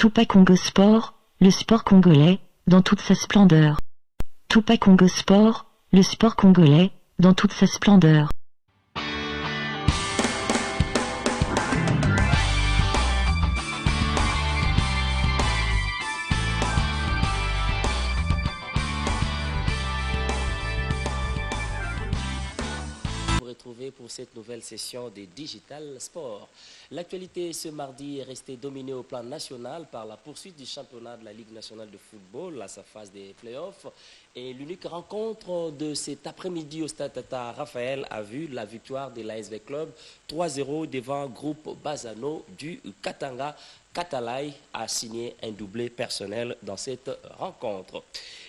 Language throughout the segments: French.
Tupac Congo Sport, le sport congolais, dans toute sa splendeur. Tupac Congo Sport, le sport congolais, dans toute sa splendeur. Pour cette nouvelle session des Digital Sport. L'actualité ce mardi est restée dominée au plan national par la poursuite du championnat de la Ligue nationale de football à sa phase des playoffs. Et l'unique rencontre de cet après-midi au stade Tata Raphaël a vu la victoire de l'ASV Club 3-0 devant groupe Bazano du Katanga. Katalai a signé un doublé personnel dans cette rencontre.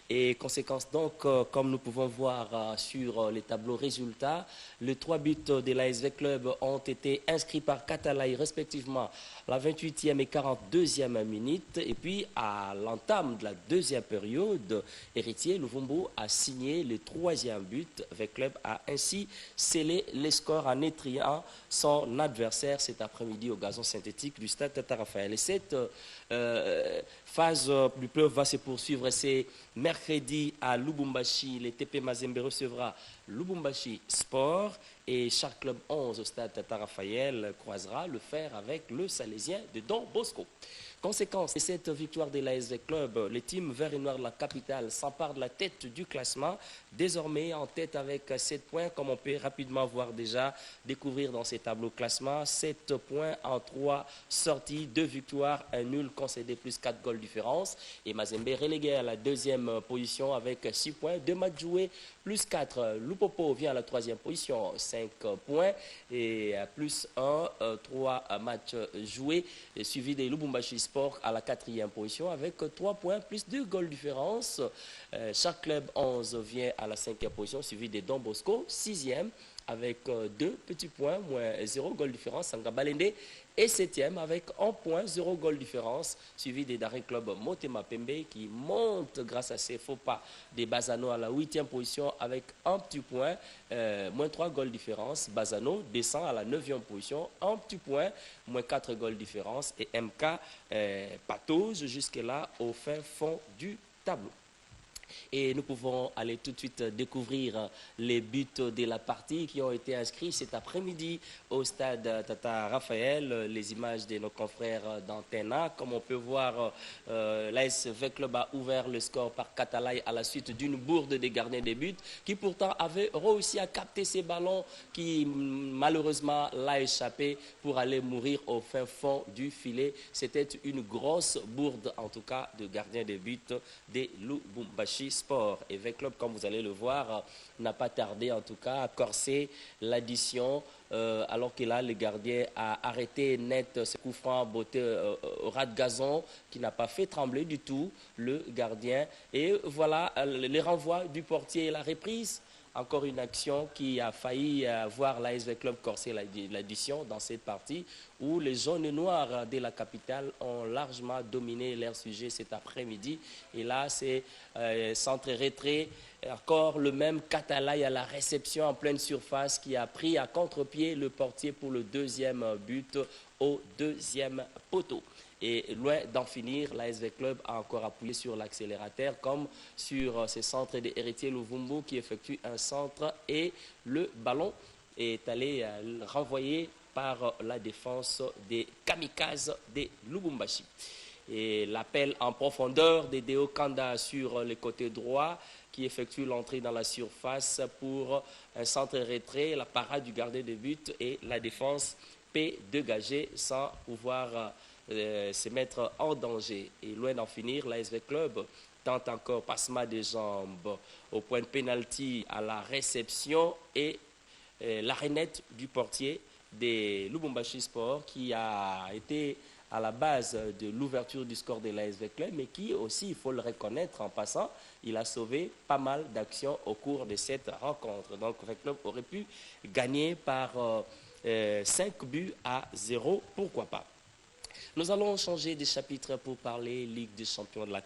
Et conséquence donc, comme nous pouvons voir sur les tableaux résultats, les 3 buts de l'ASV Club ont été inscrits par Katalai respectivement la 28e et 42e minute. Et puis à l'entame de la deuxième période, Héritier Luvumbu a signé le 3e but. Le club a ainsi scellé les scores en étriant son adversaire cet après-midi au gazon synthétique du stade Tata Raphaël. Et cette phase du play-off va se poursuivre. C'est mercredi à Lubumbashi. Le TP Mazembe recevra Lubumbashi Sport et chaque club 11 au stade Tata Raphaël croisera le fer avec le Salésien de Don Bosco. Conséquence de cette victoire de l'ASV Club, les teams vert et noir de la capitale s'emparent de la tête du classement, désormais en tête avec 7 points, comme on peut rapidement voir déjà, découvrir dans ces tableaux classement, 7 points en 3 sorties, 2 victoires, 1 nul concédé plus 4 goals différence. Et Mazembe relégué à la 2e position avec 6 points, 2 matchs joués, plus 4. Lupopo vient à la 3e position, 5 points et plus 1, 3 matchs joués, suivi des Lubumbashi Sport à la 4e position avec 3 points plus 2 goals différence. Chaque club 11 vient à la 5e position, suivi des Don Bosco, 6e avec 2 petits points, moins 0 goal différence. Sanga Balende est 7e avec 1 point, 0 goal différence, suivi des Darren Club Motema Pembe qui monte grâce à ses faux pas des Bazano à la 8e position avec 1 petit point, moins 3 goals différence. Bazano descend à la 9e position, 1 petit point, moins 4 goals différence. Et MK patauge jusque-là au fin fond du tableau. Et nous pouvons aller tout de suite découvrir les buts de la partie qui ont été inscrits cet après-midi au stade Tata Raphaël. Les images de nos confrères d'Antenne. Comme on peut voir, l'ASV Club a ouvert le score par Katalai à la suite d'une bourde des gardiens des buts qui pourtant avait réussi à capter ces ballons qui malheureusement l'a échappé pour aller mourir au fin fond du filet. C'était une grosse bourde en tout cas de gardien des buts des Lubumbashi Sport. Et V Club, comme vous allez le voir, n'a pas tardé en tout cas à corser l'addition alors que là, le gardien a arrêté net ce coup franc beauté au ras de gazon qui n'a pas fait trembler du tout le gardien. Et voilà les renvois du portier et la reprise. Encore une action qui a failli voir l'ASV Club corser l'addition dans cette partie où les jaunes et noirs de la capitale ont largement dominé leur sujet cet après-midi. Et là, c'est centre-retrait. Encore le même Katalai à la réception en pleine surface qui a pris à contre-pied le portier pour le 2e but au 2e poteau. Et loin d'en finir, l'ASV Club a encore appuyé sur l'accélérateur comme sur ce centre des Héritiers Luvumbu qui effectue un centre et le ballon est allé renvoyer par la défense des kamikazes des Lubumbashi. Et l'appel en profondeur des Deo Kanda sur le côté droit qui effectue l'entrée dans la surface pour un centre-retrait, la parade du gardien de but et la défense peut dégager sans pouvoir se mettre en danger. Et loin d'en finir, l'ASV Club tente encore passement des jambes au point de pénalty à la réception et l'arénette du portier des Lubumbashi Sport qui a été à la base de l'ouverture du score de l'ASV Club, mais qui aussi, il faut le reconnaître en passant, il a sauvé pas mal d'actions au cours de cette rencontre. Donc le club aurait pu gagner par 5 buts à 0, pourquoi pas. Nous allons changer de chapitre pour parler Ligue des champions de la